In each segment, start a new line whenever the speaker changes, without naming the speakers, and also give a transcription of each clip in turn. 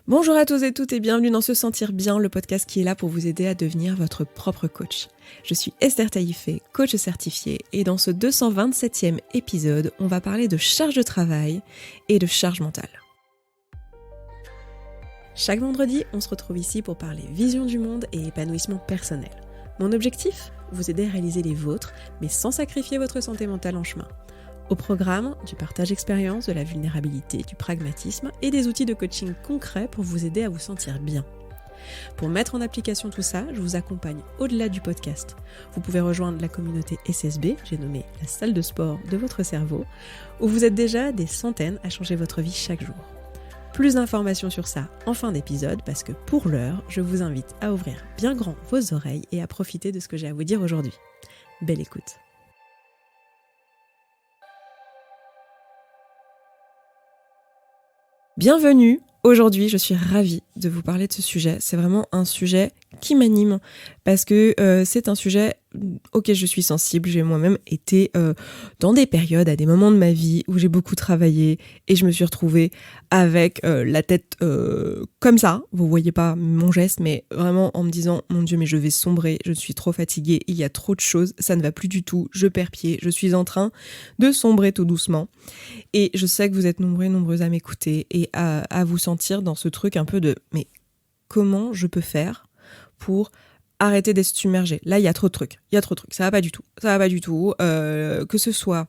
Bonjour à tous et toutes et bienvenue dans Se Sentir Bien, le podcast qui est là pour vous aider à devenir votre propre coach. Je suis Esther Taïfé, coach certifiée, et dans ce 227e épisode, on va parler de charge de travail et de charge mentale. Chaque vendredi, on se retrouve ici pour parler vision du monde et épanouissement personnel. Mon objectif ? Vous aider à réaliser les vôtres, mais sans sacrifier votre santé mentale en chemin. Au programme, du partage d'expérience, de la vulnérabilité, du pragmatisme et des outils de coaching concrets pour vous aider à vous sentir bien. Pour mettre en application tout ça, je vous accompagne au-delà du podcast. Vous pouvez rejoindre la communauté SSB, j'ai nommé la salle de sport de votre cerveau, où vous êtes déjà des centaines à changer votre vie chaque jour. Plus d'informations sur ça en fin d'épisode parce que pour l'heure, je vous invite à ouvrir bien grand vos oreilles et à profiter de ce que j'ai à vous dire aujourd'hui. Belle écoute. Bienvenue. Aujourd'hui, je suis ravie de vous parler de ce sujet. C'est vraiment un sujet qui m'anime parce que c'est un sujet auquel je suis sensible. J'ai moi-même été dans des périodes, à des moments de ma vie où j'ai beaucoup travaillé et je me suis retrouvée avec la tête comme ça. Vous voyez pas mon geste, mais vraiment en me disant « Mon Dieu, mais je vais sombrer, je suis trop fatiguée, il y a trop de choses, ça ne va plus du tout, je perds pied, je suis en train de sombrer tout doucement. » Et je sais que vous êtes nombreux et nombreuses à m'écouter et à vous sentir dans ce truc un peu de « Mais comment je peux faire pour arrêter d'être submergée ?» Là, il y a trop de trucs, ça va pas du tout. Que ce soit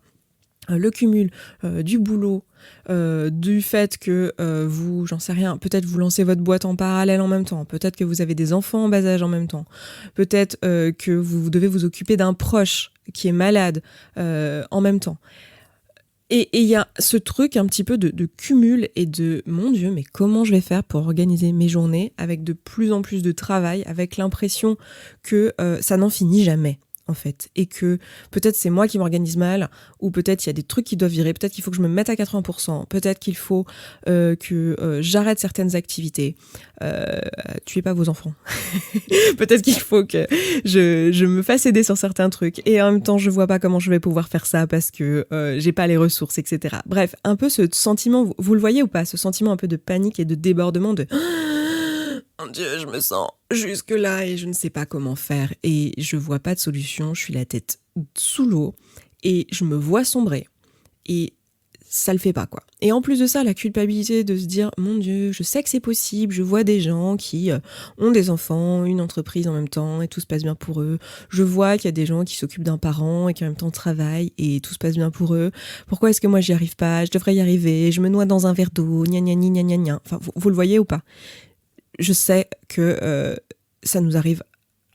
le cumul du boulot, du fait que vous, j'en sais rien, peut-être vous lancez votre boîte en parallèle en même temps, peut-être que vous avez des enfants en bas âge en même temps, peut-être que vous devez vous occuper d'un proche qui est malade en même temps. Et il y a ce truc un petit peu de cumul et de « Mon Dieu, mais comment je vais faire pour organiser mes journées ?» avec de plus en plus de travail, avec l'impression que ça n'en finit jamais, en fait. Et que peut-être c'est moi qui m'organise mal, ou peut-être il y a des trucs qui doivent virer, peut-être qu'il faut que je me mette à 80%, peut-être qu'il faut que j'arrête certaines activités. Tuez pas vos enfants. Peut-être qu'il faut que je me fasse aider sur certains trucs et en même temps je vois pas comment je vais pouvoir faire ça parce que j'ai pas les ressources, etc. Bref, un peu ce sentiment, vous le voyez ou pas, ce sentiment un peu de panique et de débordement de « Mon Dieu, je me sens jusque là et je ne sais pas comment faire et je vois pas de solution, je suis la tête sous l'eau et je me vois sombrer et ça le fait pas, quoi. » Et en plus de ça, la culpabilité de se dire « Mon Dieu, je sais que c'est possible, je vois des gens qui ont des enfants, une entreprise en même temps et tout se passe bien pour eux. Je vois qu'il y a des gens qui s'occupent d'un parent et qui en même temps travaillent et tout se passe bien pour eux. Pourquoi est-ce que moi j'y arrive pas? Je devrais y arriver, je me noie dans un verre d'eau, gna gna gna gna gna. » Enfin, vous le voyez ou pas? Je sais que ça nous arrive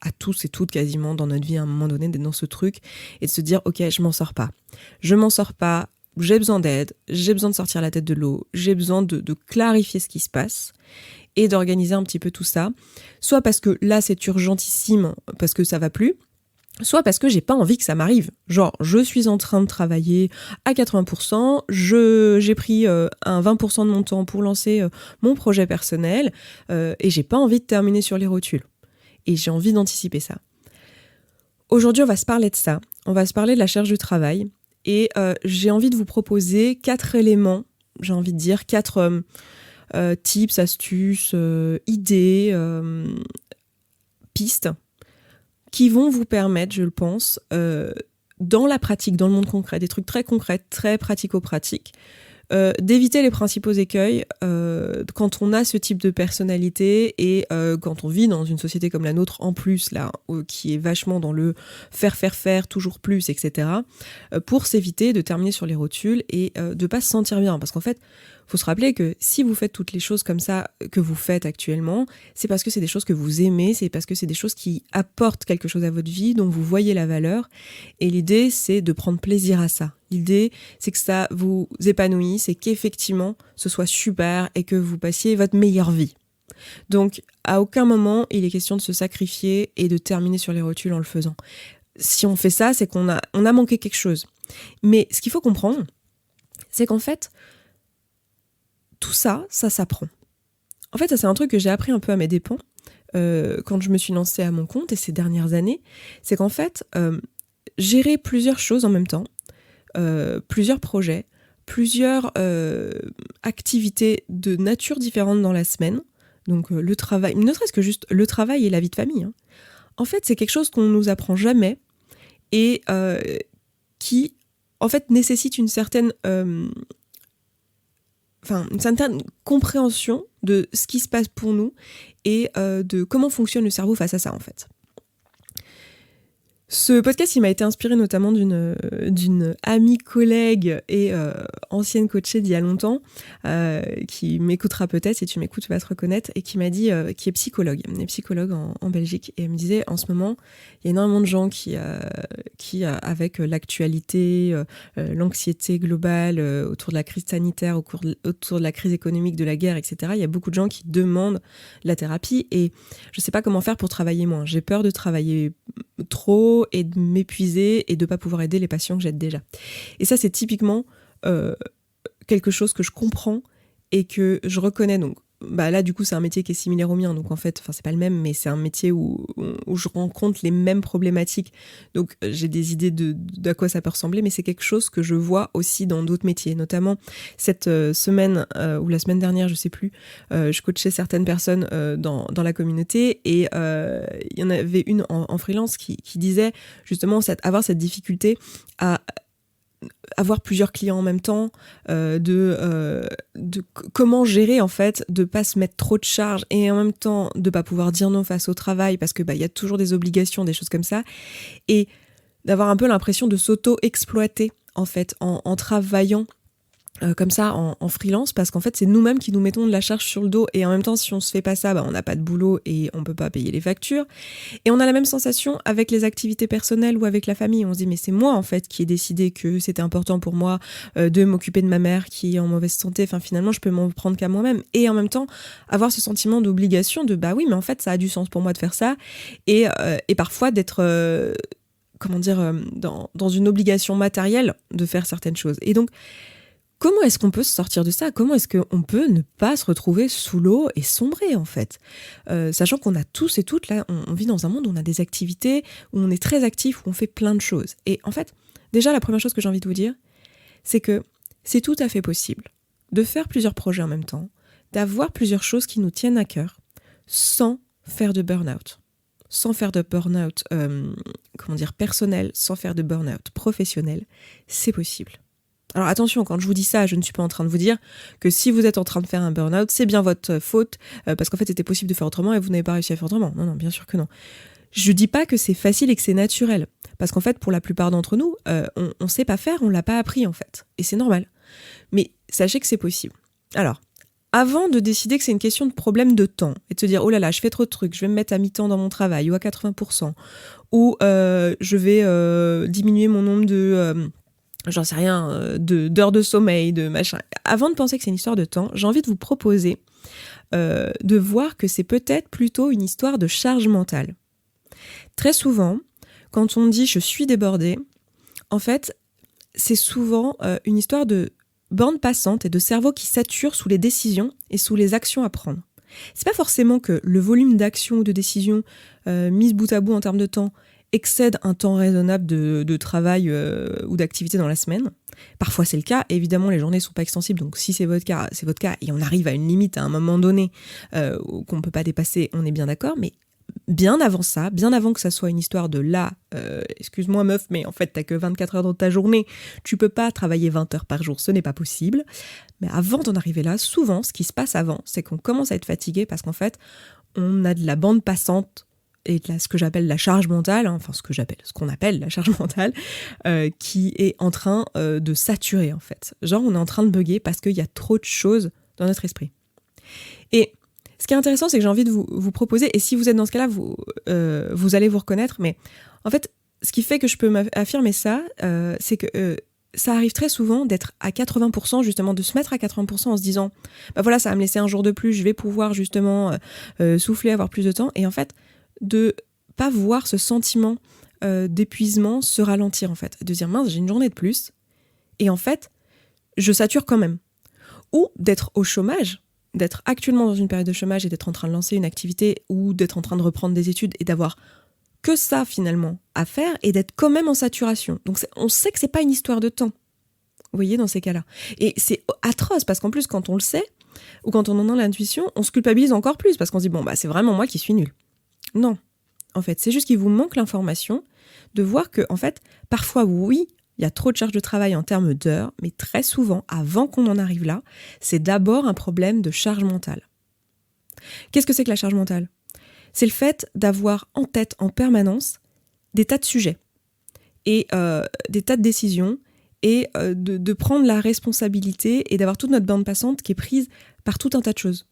à tous et toutes quasiment dans notre vie à un moment donné d'être dans ce truc et de se dire « Ok, je m'en sors pas, j'ai besoin d'aide, j'ai besoin de sortir la tête de l'eau, j'ai besoin de clarifier ce qui se passe et d'organiser un petit peu tout ça. » Soit parce que là, c'est urgentissime, parce que ça va plus, soit parce que j'ai pas envie que ça m'arrive. Genre, je suis en train de travailler à 80%, j'ai pris un 20% de mon temps pour lancer mon projet personnel et j'ai pas envie de terminer sur les rotules. Et j'ai envie d'anticiper ça. Aujourd'hui, on va se parler de ça. On va se parler de la charge de travail. Et j'ai envie de vous proposer 4 éléments, j'ai envie de dire 4 tips, astuces, idées, pistes qui vont vous permettre, je le pense, dans la pratique, dans le monde concret, des trucs très concrets, très pratico-pratiques, d'éviter les principaux écueils quand on a ce type de personnalité et quand on vit dans une société comme la nôtre en plus là qui est vachement dans le faire toujours plus, etc. Pour s'éviter de terminer sur les rotules et de pas se sentir bien, parce qu'en fait faut se rappeler que si vous faites toutes les choses comme ça que vous faites actuellement, c'est parce que c'est des choses que vous aimez, c'est parce que c'est des choses qui apportent quelque chose à votre vie, dont vous voyez la valeur. Et l'idée, c'est de prendre plaisir à ça. L'idée, c'est que ça vous épanouisse et qu'effectivement, ce soit super et que vous passiez votre meilleure vie. Donc, à aucun moment, il est question de se sacrifier et de terminer sur les rotules en le faisant. Si on fait ça, c'est qu'on a manqué quelque chose. Mais ce qu'il faut comprendre, c'est qu'en fait, tout ça, ça s'apprend. En fait, ça c'est un truc que j'ai appris un peu à mes dépens quand je me suis lancée à mon compte et ces dernières années, c'est qu'en fait, gérer plusieurs choses en même temps, plusieurs projets, plusieurs activités de nature différente dans la semaine, donc le travail, ne serait-ce que juste le travail et la vie de famille, hein. En fait, c'est quelque chose qu'on nous apprend jamais et qui, en fait, nécessite une certaine compréhension de ce qui se passe pour nous et de comment fonctionne le cerveau face à ça, en fait. Ce podcast, il m'a été inspiré notamment d'une amie collègue et ancienne coachée d'il y a longtemps, qui m'écoutera peut-être, si tu m'écoutes, tu vas te reconnaître, et qui m'a dit, qui est psychologue, elle est psychologue en Belgique, et elle me disait, en ce moment, il y a énormément de gens qui avec l'actualité, l'anxiété globale, autour de la crise sanitaire, autour de la crise économique, de la guerre, etc., il y a beaucoup de gens qui demandent la thérapie, et je sais pas comment faire pour travailler moins. J'ai peur de travailler trop et de m'épuiser et de pas pouvoir aider les patients que j'aide déjà. Et ça, c'est typiquement quelque chose que je comprends et que je reconnais. Donc, là, du coup, c'est un métier qui est similaire au mien. Donc, en fait, c'est pas le même, mais c'est un métier où je rencontre les mêmes problématiques. Donc, j'ai des idées d'à quoi ça peut ressembler, mais c'est quelque chose que je vois aussi dans d'autres métiers. Notamment, cette semaine, ou la semaine dernière, je sais plus, je coachais certaines personnes dans la communauté et il y en avait une en freelance qui disait justement avoir cette difficulté à avoir plusieurs clients en même temps, de comment gérer en fait, de pas se mettre trop de charges et en même temps de pas pouvoir dire non face au travail parce que y a toujours des obligations, des choses comme ça, et d'avoir un peu l'impression de s'auto-exploiter en fait en travaillant comme ça en freelance, parce qu'en fait c'est nous-mêmes qui nous mettons de la charge sur le dos et en même temps si on se fait pas ça, on n'a pas de boulot et on peut pas payer les factures, et on a la même sensation avec les activités personnelles ou avec la famille. On se dit mais c'est moi en fait qui ai décidé que c'était important pour moi de m'occuper de ma mère qui est en mauvaise santé, finalement je peux m'en prendre qu'à moi-même, et en même temps avoir ce sentiment d'obligation de oui mais en fait ça a du sens pour moi de faire ça, et parfois d'être dans une obligation matérielle de faire certaines choses. Et donc comment est-ce qu'on peut se sortir de ça ? Comment est-ce qu'on peut ne pas se retrouver sous l'eau et sombrer, en fait ? Sachant qu'on a tous et toutes, là, on vit dans un monde où on a des activités, où on est très actif, où on fait plein de choses. Et en fait, déjà, la première chose que j'ai envie de vous dire, c'est que c'est tout à fait possible de faire plusieurs projets en même temps, d'avoir plusieurs choses qui nous tiennent à cœur, sans faire de burn-out. Sans faire de burn-out, personnel, sans faire de burn-out professionnel, c'est possible. Alors attention, quand je vous dis ça, je ne suis pas en train de vous dire que si vous êtes en train de faire un burn-out, c'est bien votre faute, parce qu'en fait c'était possible de faire autrement et vous n'avez pas réussi à faire autrement. Non, bien sûr que non. Je dis pas que c'est facile et que c'est naturel, parce qu'en fait pour la plupart d'entre nous, on sait pas faire, on l'a pas appris en fait, et c'est normal. Mais sachez que c'est possible. Alors, avant de décider que c'est une question de problème de temps, et de se dire « Oh là là, je fais trop de trucs, je vais me mettre à mi-temps dans mon travail, ou à 80%, ou je vais diminuer mon nombre de... j'en sais rien, d'heures de sommeil, de machin. » Avant de penser que c'est une histoire de temps, j'ai envie de vous proposer de voir que c'est peut-être plutôt une histoire de charge mentale. Très souvent, quand on dit « je suis débordée », en fait, c'est souvent une histoire de bande passante et de cerveau qui sature sous les décisions et sous les actions à prendre. C'est pas forcément que le volume d'actions ou de décisions mises bout à bout en termes de temps excède un temps raisonnable de travail ou d'activité dans la semaine. Parfois c'est le cas, évidemment les journées ne sont pas extensibles, donc si c'est votre cas, et on arrive à une limite à un moment donné qu'on ne peut pas dépasser, on est bien d'accord, mais bien avant ça, bien avant que ça soit une histoire de excuse-moi meuf, mais en fait t'as que 24 heures dans ta journée, tu peux pas travailler 20 heures par jour, ce n'est pas possible. Mais avant d'en arriver là, souvent ce qui se passe avant, c'est qu'on commence à être fatigué parce qu'en fait on a de la bande passante et ce que j'appelle la charge mentale, ce qu'on appelle la charge mentale, qui est en train de saturer en fait. Genre on est en train de bugger parce qu'il y a trop de choses dans notre esprit. Et ce qui est intéressant, c'est que j'ai envie de vous proposer, et si vous êtes dans ce cas-là, vous allez vous reconnaître, mais en fait, ce qui fait que je peux affirmer ça, c'est que ça arrive très souvent d'être à 80%, justement, de se mettre à 80% en se disant voilà, ça va me laisser un jour de plus, je vais pouvoir justement souffler, avoir plus de temps, et en fait, de pas voir ce sentiment d'épuisement se ralentir, en fait, de dire mince, j'ai une journée de plus, et en fait, je sature quand même. Ou d'être au chômage, d'être actuellement dans une période de chômage et d'être en train de lancer une activité ou d'être en train de reprendre des études et d'avoir que ça finalement à faire et d'être quand même en saturation. Donc on sait que c'est pas une histoire de temps, vous voyez, dans ces cas-là. Et c'est atroce parce qu'en plus quand on le sait, ou quand on en a l'intuition, on se culpabilise encore plus parce qu'on se dit bon, c'est vraiment moi qui suis nul. Non, en fait, c'est juste qu'il vous manque l'information de voir que, en fait, parfois, oui, il y a trop de charge de travail en termes d'heures, mais très souvent, avant qu'on en arrive là, c'est d'abord un problème de charge mentale. Qu'est-ce que c'est que la charge mentale ? C'est le fait d'avoir en tête en permanence des tas de sujets et des tas de décisions et de prendre la responsabilité et d'avoir toute notre bande passante qui est prise par tout un tas de choses.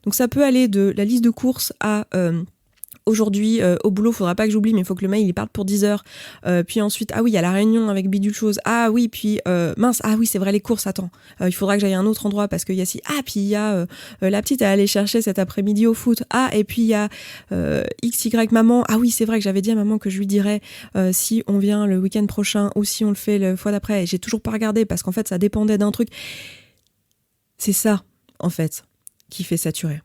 Donc ça peut aller de la liste de courses à aujourd'hui au boulot, faudra pas que j'oublie, mais il faut que le mail il parte pour 10 heures. Puis ensuite, ah oui, il y a la réunion avec bidule chose. Ah oui, puis mince, ah oui, c'est vrai les courses, attends. Il faudra que j'aille à un autre endroit parce qu'il y a si. Ah, puis il y a la petite à aller chercher cet après-midi au foot. Ah, et puis il y a XY maman. Ah oui, c'est vrai que j'avais dit à maman que je lui dirais si on vient le week-end prochain ou si on le fait le fois d'après. Et j'ai toujours pas regardé parce qu'en fait, ça dépendait d'un truc. C'est ça, en fait, qui fait saturer.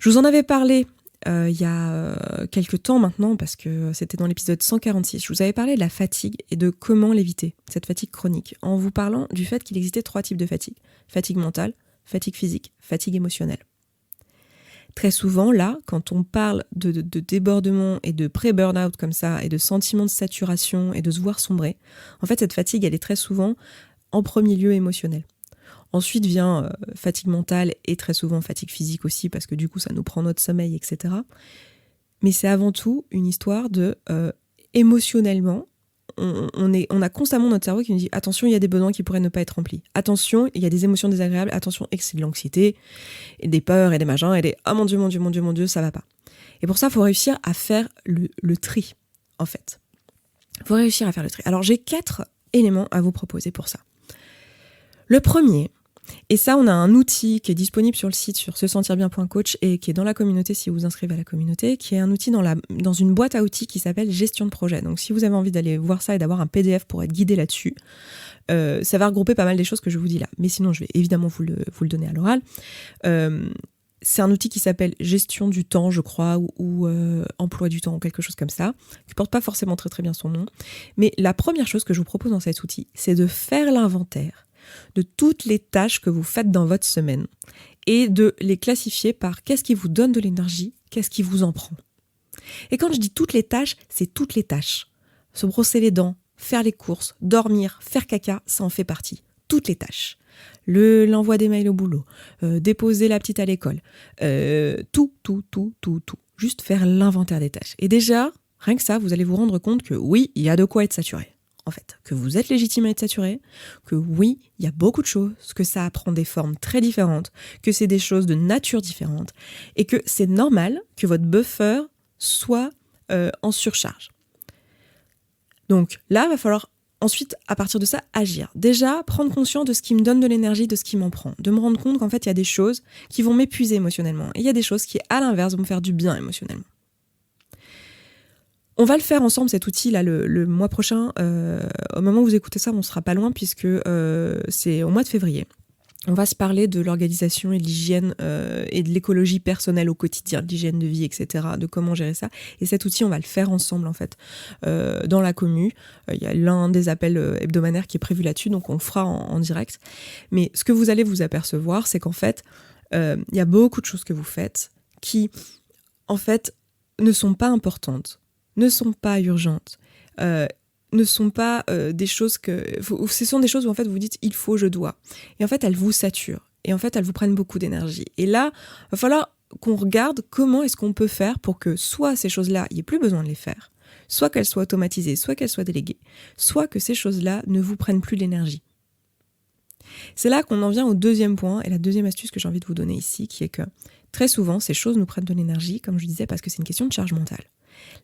Je vous en avais parlé il y a quelques temps maintenant, parce que c'était dans l'épisode 146, je vous avais parlé de la fatigue et de comment l'éviter, cette fatigue chronique, en vous parlant du fait qu'il existait 3 types de fatigue. Fatigue mentale, fatigue physique, fatigue émotionnelle. Très souvent, là, quand on parle de débordement et de pré-burnout comme ça, et de sentiment de saturation et de se voir sombrer, en fait, cette fatigue, elle est très souvent en premier lieu émotionnelle. Ensuite vient fatigue mentale et très souvent fatigue physique aussi parce que du coup ça nous prend notre sommeil, etc. Mais c'est avant tout une histoire de émotionnellement, on a constamment notre cerveau qui nous dit attention, il y a des besoins qui pourraient ne pas être remplis. Attention, il y a des émotions désagréables. Attention, et que c'est de l'anxiété, et des peurs et des machins, et des oh mon Dieu, ça va pas. Et pour ça, il faut réussir à faire le tri, en fait. Il faut réussir à faire le tri. Alors j'ai 4 éléments à vous proposer pour ça. Le premier, et ça, on a un outil qui est disponible sur le site, sur se-sentir-bien.coach et qui est dans la communauté si vous vous inscrivez à la communauté, qui est un outil dans une boîte à outils qui s'appelle Gestion de projet. Donc si vous avez envie d'aller voir ça et d'avoir un PDF pour être guidé là-dessus, ça va regrouper pas mal des choses que je vous dis là. Mais sinon, je vais évidemment vous le donner à l'oral. C'est un outil qui s'appelle Gestion du temps, je crois, ou Emploi du temps, ou quelque chose comme ça, qui porte pas forcément très très bien son nom. Mais la première chose que je vous propose dans cet outil, c'est de faire l'inventaire de toutes les tâches que vous faites dans votre semaine et de les classifier par qu'est-ce qui vous donne de l'énergie, qu'est-ce qui vous en prend. Et quand je dis toutes les tâches, c'est toutes les tâches. Se brosser les dents, faire les courses, dormir, faire caca, ça en fait partie. Toutes les tâches. L'envoi des mails au boulot, déposer la petite à l'école, tout. Juste faire l'inventaire des tâches. Et déjà, rien que ça, vous allez vous rendre compte que oui, il y a de quoi être saturé. En fait, que vous êtes légitime à être saturé, que oui, il y a beaucoup de choses, que ça prend des formes très différentes, que c'est des choses de nature différente, et que c'est normal que votre buffer soit en surcharge. Donc là, il va falloir ensuite, à partir de ça, agir. Déjà, prendre conscience de ce qui me donne de l'énergie, de ce qui m'en prend. De me rendre compte qu'en fait, il y a des choses qui vont m'épuiser émotionnellement, et il y a des choses qui, à l'inverse, vont me faire du bien émotionnellement. On va le faire ensemble, cet outil-là, le mois prochain. Au moment où vous écoutez ça, on ne sera pas loin puisque c'est au mois de février. On va se parler de l'organisation et de l'hygiène et de l'écologie personnelle au quotidien, de l'hygiène de vie, etc., de comment gérer ça. Et cet outil, on va le faire ensemble, en fait, dans la commu. Il y a l'un des appels hebdomadaires qui est prévu là-dessus, donc on le fera en direct. Mais ce que vous allez vous apercevoir, c'est qu'en fait, il y a beaucoup de choses que vous faites qui, en fait, ne sont pas importantes, ne sont pas urgentes, ne sont pas des choses ce sont des choses où en fait vous vous dites il faut, je dois. Et en fait elles vous saturent. Et en fait elles vous prennent beaucoup d'énergie. Et là, il va falloir qu'on regarde comment est-ce qu'on peut faire pour que soit ces choses-là, il n'y ait plus besoin de les faire, soit qu'elles soient automatisées, soit qu'elles soient déléguées, soit que ces choses-là ne vous prennent plus l'énergie. C'est là qu'on en vient au deuxième point et la deuxième astuce que j'ai envie de vous donner ici, qui est que très souvent ces choses nous prennent de l'énergie, comme je disais, parce que c'est une question de charge mentale.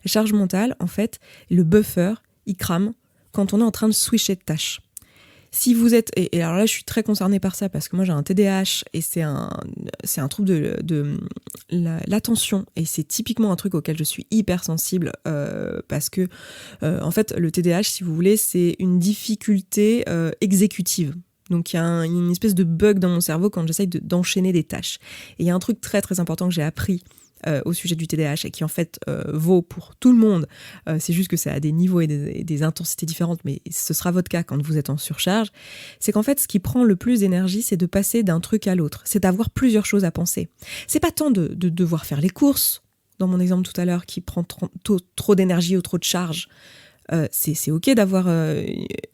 La charge mentale, en fait, le buffer, il crame quand on est en train de switcher de tâches. Si vous êtes... Et alors là, je suis très concernée par ça parce que moi, j'ai un TDAH et c'est un trouble de l'attention. Et c'est typiquement un truc auquel je suis hyper sensible parce que, en fait, le TDAH, si vous voulez, c'est une difficulté exécutive. Donc il y a une espèce de bug dans mon cerveau quand j'essaye d'enchaîner des tâches. Et il y a un truc très très important que j'ai appris au sujet du TDAH et qui en fait vaut pour tout le monde. C'est juste que ça a des niveaux et des intensités différentes, mais ce sera votre cas quand vous êtes en surcharge. C'est qu'en fait, ce qui prend le plus d'énergie, c'est de passer d'un truc à l'autre. C'est d'avoir plusieurs choses à penser. C'est pas tant de devoir faire les courses, dans mon exemple tout à l'heure, qui prend trop d'énergie ou trop de charge. C'est ok d'avoir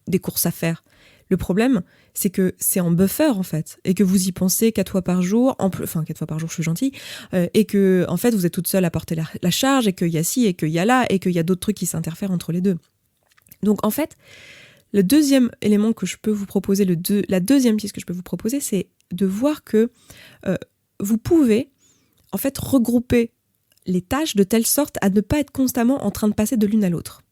des courses à faire. Le problème, c'est que c'est en buffer, en fait, et que vous y pensez 4 fois par jour, 4 fois par jour, je suis gentille, et que, en fait, vous êtes toute seule à porter la charge, et qu'il y a ci, et qu'il y a là, et qu'il y a d'autres trucs qui s'interfèrent entre les deux. Donc, en fait, le deuxième élément que je peux vous proposer, la deuxième piste que je peux vous proposer, c'est de voir que vous pouvez, en fait, regrouper les tâches de telle sorte à ne pas être constamment en train de passer de l'une à l'autre.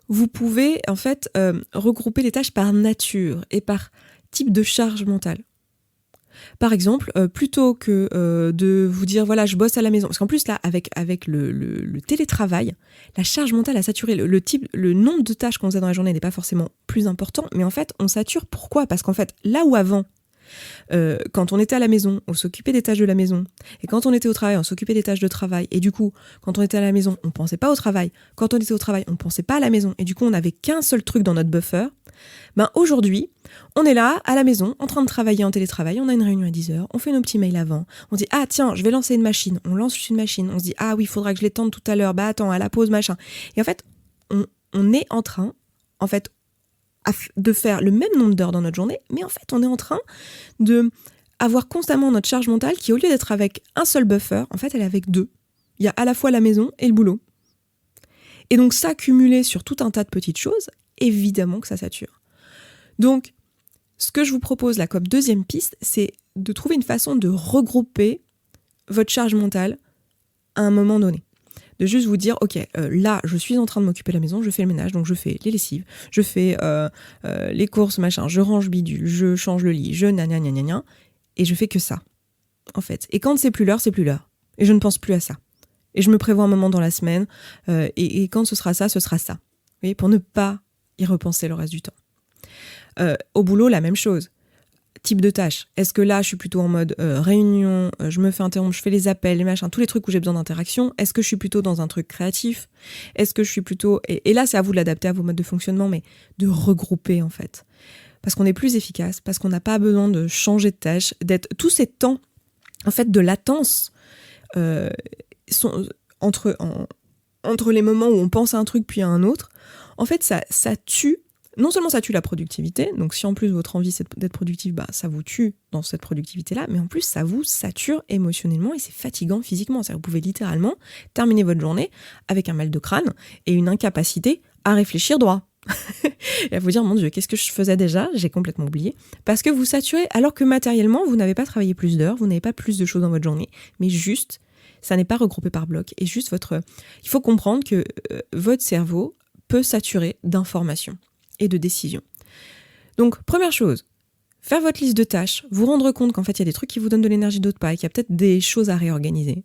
Vous pouvez en fait regrouper les tâches par nature et par type de charge mentale. Par exemple, plutôt que de vous dire voilà, je bosse à la maison, parce qu'en plus là, avec le télétravail, la charge mentale a saturé. Le nombre de tâches qu'on faisait dans la journée n'est pas forcément plus important, mais en fait, on sature. Pourquoi ? Parce qu'en fait, là où avant, quand on était à la maison, on s'occupait des tâches de la maison. Et quand on était au travail, on s'occupait des tâches de travail. Et du coup, quand on était à la maison, on pensait pas au travail. Quand on était au travail, on pensait pas à la maison. Et du coup, on n'avait qu'un seul truc dans notre buffer. Aujourd'hui, on est là, à la maison, en train de travailler en télétravail. On a une réunion à 10h. On fait nos petits mails avant. On dit, ah tiens, je vais lancer une machine. On lance une machine. On se dit, ah oui, il faudra que je l'étende tout à l'heure. Bah attends, à la pause, machin. Et en fait, on est en train, de faire le même nombre d'heures dans notre journée, mais en fait, on est en train de avoir constamment notre charge mentale qui, au lieu d'être avec un seul buffer, en fait, elle est avec 2. Il y a à la fois la maison et le boulot. Et donc, ça, cumulé sur tout un tas de petites choses, évidemment que ça sature. Donc, ce que je vous propose là comme deuxième piste, c'est de trouver une façon de regrouper votre charge mentale à un moment donné. De juste vous dire, ok, là, je suis en train de m'occuper de la maison, je fais le ménage, donc je fais les lessives, je fais les courses, machin, je range bidule, je change le lit, je gna, et je fais que ça, en fait. Et quand c'est plus l'heure, c'est plus l'heure. Et je ne pense plus à ça. Et je me prévois un moment dans la semaine, et quand ce sera ça, ce sera ça. Vous voyez, pour ne pas y repenser le reste du temps. Au boulot, la même chose. Type de tâche. Est-ce que là, je suis plutôt en mode réunion, je me fais interrompre, je fais les appels, les machins, tous les trucs où j'ai besoin d'interaction. Est-ce que je suis plutôt dans un truc créatif ? Est-ce que je suis plutôt... Et là, c'est à vous de l'adapter à vos modes de fonctionnement, mais de regrouper, en fait. Parce qu'on est plus efficace, parce qu'on n'a pas besoin de changer de tâche, d'être... Tous ces temps, en fait, de latence, sont entre les moments où on pense à un truc puis à un autre, en fait, ça tue. Non seulement ça tue la productivité, donc si en plus votre envie c'est d'être productif, ça vous tue dans cette productivité-là, mais en plus ça vous sature émotionnellement et c'est fatigant physiquement. C'est-à-dire que vous pouvez littéralement terminer votre journée avec un mal de crâne et une incapacité à réfléchir droit. Et à vous dire, mon Dieu, qu'est-ce que je faisais déjà ? J'ai complètement oublié. Parce que vous saturez, alors que matériellement, vous n'avez pas travaillé plus d'heures, vous n'avez pas plus de choses dans votre journée, mais juste, ça n'est pas regroupé par bloc. Et juste il faut comprendre que votre cerveau peut saturer d'informations et de décision. Donc, première chose, faire votre liste de tâches, vous rendre compte qu'en fait, il y a des trucs qui vous donnent de l'énergie, d'autres pas, et qu'il y a peut-être des choses à réorganiser.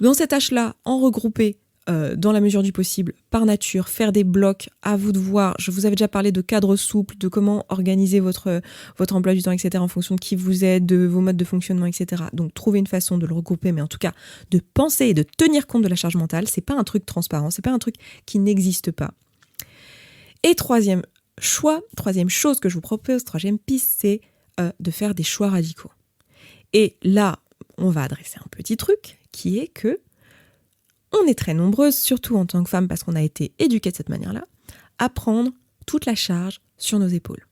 Dans ces tâches-là, en regrouper dans la mesure du possible, par nature, faire des blocs, à vous de voir. Je vous avais déjà parlé de cadre souple, de comment organiser votre emploi du temps, etc., en fonction de qui vous êtes, de vos modes de fonctionnement, etc. Donc, trouver une façon de le regrouper, mais en tout cas, de penser et de tenir compte de la charge mentale. C'est pas un truc transparent, c'est pas un truc qui n'existe pas. Et troisième chose que je vous propose, troisième piste, c'est de faire des choix radicaux. Et là, on va adresser un petit truc qui est que on est très nombreuses, surtout en tant que femme, parce qu'on a été éduquées de cette manière-là, à prendre toute la charge sur nos épaules.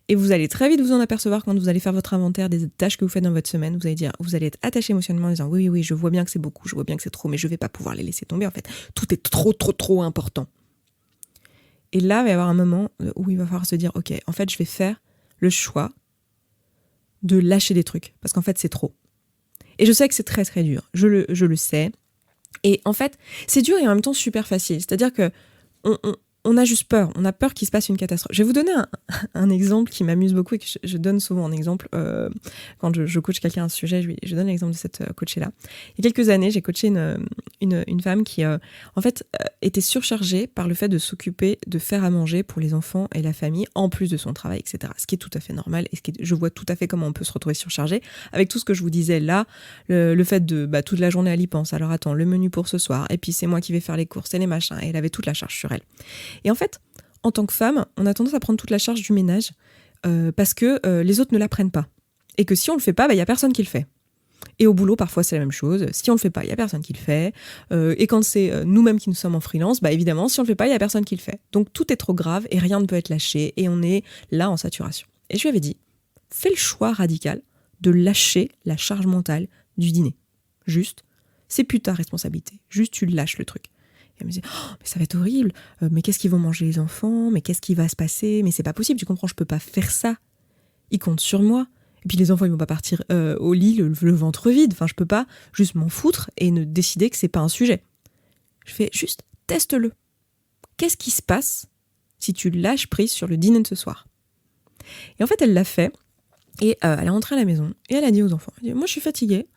Et vous allez très vite vous en apercevoir quand vous allez faire votre inventaire des tâches que vous faites dans votre semaine. Vous allez être attaché émotionnellement en disant oui, je vois bien que c'est beaucoup, je vois bien que c'est trop, mais je ne vais pas pouvoir les laisser tomber. En fait, tout est trop important. Et là, il va y avoir un moment où il va falloir se dire, ok, en fait, je vais faire le choix de lâcher des trucs, parce qu'en fait, c'est trop. Et je sais que c'est très, très dur. Je le sais. Et en fait, c'est dur et en même temps super facile. C'est-à-dire que on a juste peur. On a peur qu'il se passe une catastrophe. Je vais vous donner un exemple qui m'amuse beaucoup et que je donne souvent en exemple quand je coach quelqu'un à un sujet. Je donne l'exemple de cette coachée-là. Il y a quelques années, j'ai coaché une femme qui, en fait, était surchargée par le fait de s'occuper de faire à manger pour les enfants et la famille, en plus de son travail, etc. Ce qui est tout à fait normal et je vois tout à fait comment on peut se retrouver surchargé avec tout ce que je vous disais là, le fait de toute la journée elle y pense. Alors attends, le menu pour ce soir, et puis c'est moi qui vais faire les courses et les machins. Et elle avait toute la charge sur elle. Et en fait, en tant que femme, on a tendance à prendre toute la charge du ménage parce que les autres ne la prennent pas. Et que si on le fait pas, il y a personne qui le fait. Et au boulot, parfois, c'est la même chose. Si on le fait pas, il y a personne qui le fait. Et quand c'est nous-mêmes qui nous sommes en freelance, évidemment, si on le fait pas, il y a personne qui le fait. Donc tout est trop grave et rien ne peut être lâché et on est là en saturation. Et je lui avais dit, fais le choix radical de lâcher la charge mentale du dîner. Juste, c'est plus ta responsabilité. Juste, tu lâches le truc. Et elle me disait, oh, mais ça va être horrible, mais qu'est-ce qu'ils vont manger les enfants, mais qu'est-ce qui va se passer, mais c'est pas possible, tu comprends, je peux pas faire ça. Ils comptent sur moi. Et puis les enfants, ils vont pas partir au lit le ventre vide. Enfin, je peux pas juste m'en foutre et ne décider que c'est pas un sujet. Je fais juste, teste-le. Qu'est-ce qui se passe si tu lâches prise sur le dîner de ce soir? Et en fait, elle l'a fait. Et elle est rentrée à la maison et elle a dit aux enfants, elle dit, moi je suis fatiguée,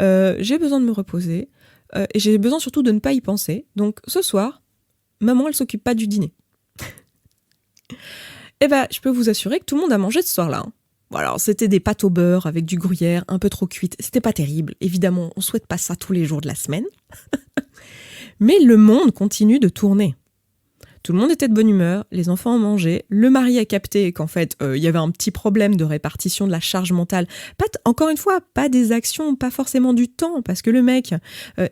j'ai besoin de me reposer, et j'ai besoin surtout de ne pas y penser. Donc ce soir, maman, elle s'occupe pas du dîner. Et je peux vous assurer que tout le monde a mangé ce soir-là. Hein. Bon, alors c'était des pâtes au beurre avec du gruyère, un peu trop cuites. C'était pas terrible. Évidemment, on souhaite pas ça tous les jours de la semaine. Mais le monde continue de tourner. Tout le monde était de bonne humeur, les enfants ont mangé, le mari a capté qu'en fait, il y avait un petit problème de répartition de la charge mentale. Encore une fois, pas des actions, pas forcément du temps, parce que le mec,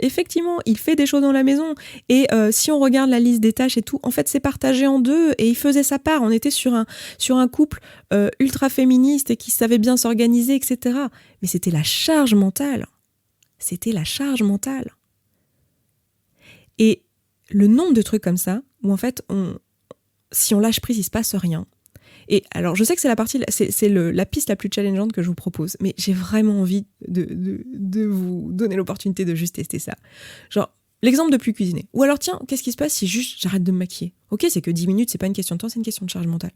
effectivement, il fait des choses dans la maison, et si on regarde la liste des tâches et tout, en fait, c'est partagé en deux, et il faisait sa part. On était sur un couple ultra féministe et qui savait bien s'organiser, etc. Mais c'était la charge mentale. C'était la charge mentale. Et le nombre de trucs comme ça, où en fait, si on lâche prise, il se passe rien. Et alors, je sais que c'est la piste la plus challengeante que je vous propose, mais j'ai vraiment envie de vous donner l'opportunité de juste tester ça. Genre, l'exemple de plus cuisiner. Ou alors, tiens, qu'est-ce qui se passe si juste j'arrête de me maquiller? Ok, c'est que 10 minutes, c'est pas une question de temps, c'est une question de charge mentale.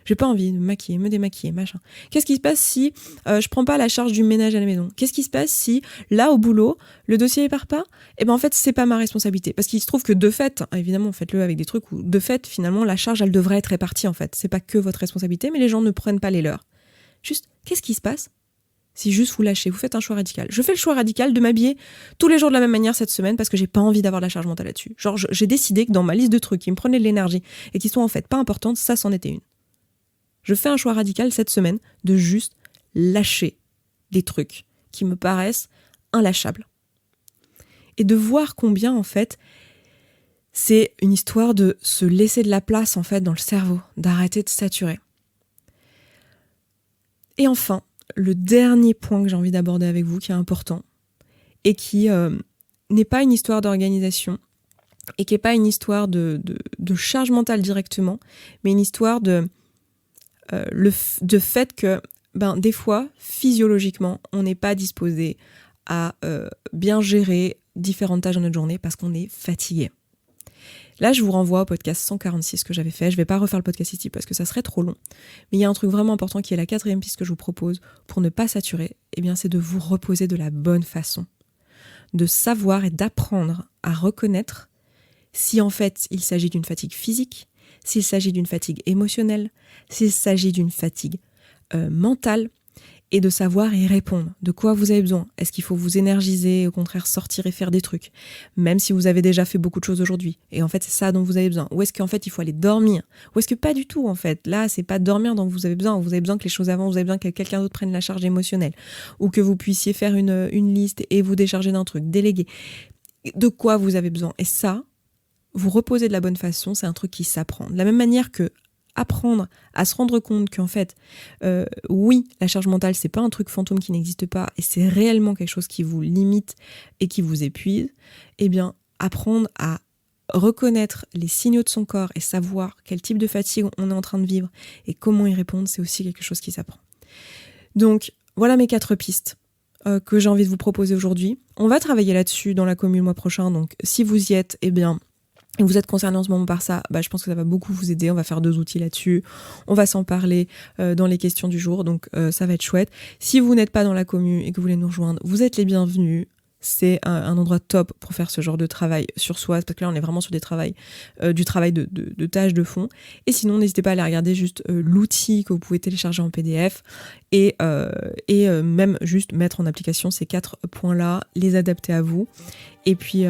J'ai pas envie de me maquiller, me démaquiller, machin. Qu'est-ce qui se passe si je prends pas la charge du ménage à la maison? Qu'est-ce qui se passe si, là, au boulot, le dossier part pas? En fait, c'est pas ma responsabilité. Parce qu'il se trouve que de fait, évidemment, faites-le avec des trucs où, de fait, finalement, la charge, elle devrait être répartie, en fait. C'est pas que votre responsabilité, mais les gens ne prennent pas les leurs. Juste, qu'est-ce qui se passe si juste vous lâchez, vous faites un choix radical? Je fais le choix radical de m'habiller tous les jours de la même manière cette semaine parce que j'ai pas envie d'avoir la charge mentale là-dessus. Genre, j'ai décidé que dans ma liste de trucs qui me prenaient de l'énergie et qui sont en fait pas importantes, ça c'en était une. Je fais un choix radical cette semaine de juste lâcher des trucs qui me paraissent inlâchables. Et de voir combien, en fait, c'est une histoire de se laisser de la place, en fait, dans le cerveau, d'arrêter de saturer. Et enfin, le dernier point que j'ai envie d'aborder avec vous, qui est important, et qui n'est pas une histoire d'organisation, et qui n'est pas une histoire de charge mentale directement, mais une histoire de fait que des fois, physiologiquement, on n'est pas disposé à bien gérer différentes tâches dans notre journée parce qu'on est fatigué. Là, je vous renvoie au podcast 146 que j'avais fait. Je ne vais pas refaire le podcast ici parce que ça serait trop long. Mais il y a un truc vraiment important qui est la 4e piste que je vous propose pour ne pas saturer. C'est de vous reposer de la bonne façon. De savoir et d'apprendre à reconnaître si en fait il s'agit d'une fatigue physique, s'il s'agit d'une fatigue émotionnelle, s'il s'agit d'une fatigue mentale, et de savoir y répondre. De quoi vous avez besoin? Est-ce qu'il faut vous énergiser, au contraire sortir et faire des trucs, même si vous avez déjà fait beaucoup de choses aujourd'hui, et en fait c'est ça dont vous avez besoin? Ou est-ce qu'en fait il faut aller dormir? Ou est-ce que pas du tout en fait? Là c'est pas dormir dont vous avez besoin que les choses avancent, vous avez besoin que quelqu'un d'autre prenne la charge émotionnelle, ou que vous puissiez faire une liste et vous décharger d'un truc, déléguer. De quoi vous avez besoin? Et ça, vous reposer de la bonne façon, c'est un truc qui s'apprend. De la même manière que apprendre à se rendre compte qu'en fait, oui, la charge mentale, c'est pas un truc fantôme qui n'existe pas et c'est réellement quelque chose qui vous limite et qui vous épuise, apprendre à reconnaître les signaux de son corps et savoir quel type de fatigue on est en train de vivre et comment y répondre, c'est aussi quelque chose qui s'apprend. Donc, voilà mes 4 pistes que j'ai envie de vous proposer aujourd'hui. On va travailler là-dessus dans la commune le mois prochain, donc si vous y êtes, vous êtes concerné en ce moment par ça, je pense que ça va beaucoup vous aider. On va faire 2 outils là-dessus. On va s'en parler dans les questions du jour, donc ça va être chouette. Si vous n'êtes pas dans la commu et que vous voulez nous rejoindre, vous êtes les bienvenus. C'est un endroit top pour faire ce genre de travail sur soi, parce que là on est vraiment sur du travail de tâches de fond. Et sinon, n'hésitez pas à aller regarder juste l'outil que vous pouvez télécharger en PDF et même juste mettre en application ces 4 points-là, les adapter à vous. Et puis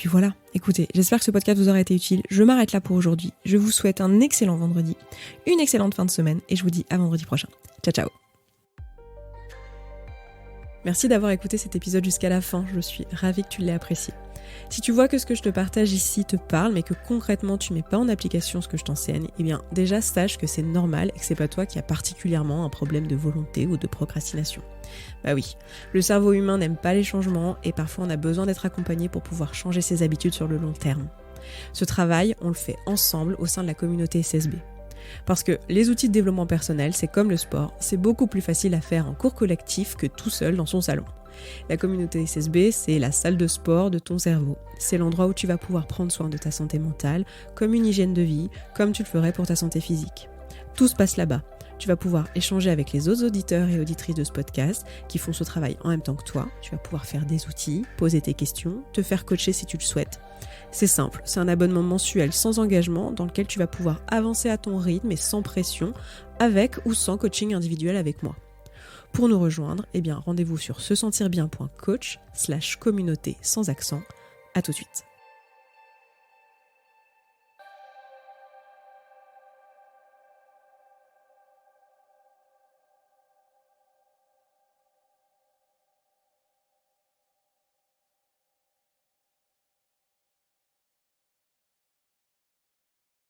voilà. Écoutez, j'espère que ce podcast vous aura été utile. Je m'arrête là pour aujourd'hui. Je vous souhaite un excellent vendredi, une excellente fin de semaine et je vous dis à vendredi prochain. Ciao, ciao. Merci d'avoir écouté cet épisode jusqu'à la fin, je suis ravie que tu l'aies apprécié. Si tu vois que ce que je te partage ici te parle, mais que concrètement tu mets pas en application ce que je t'enseigne, eh bien déjà sache que c'est normal et que c'est pas toi qui as particulièrement un problème de volonté ou de procrastination. Bah oui, le cerveau humain n'aime pas les changements et parfois on a besoin d'être accompagné pour pouvoir changer ses habitudes sur le long terme. Ce travail, on le fait ensemble au sein de la communauté SSB. Parce que les outils de développement personnel, c'est comme le sport, c'est beaucoup plus facile à faire en cours collectif que tout seul dans son salon. La communauté SSB, c'est la salle de sport de ton cerveau. C'est l'endroit où tu vas pouvoir prendre soin de ta santé mentale, comme une hygiène de vie, comme tu le ferais pour ta santé physique. Tout se passe là-bas. Tu vas pouvoir échanger avec les autres auditeurs et auditrices de ce podcast qui font ce travail en même temps que toi. Tu vas pouvoir faire des outils, poser tes questions, te faire coacher si tu le souhaites. C'est simple, c'est un abonnement mensuel sans engagement dans lequel tu vas pouvoir avancer à ton rythme et sans pression, avec ou sans coaching individuel avec moi. Pour nous rejoindre, rendez-vous sur sesentirbien.coach/communauté sans accent. À tout de suite.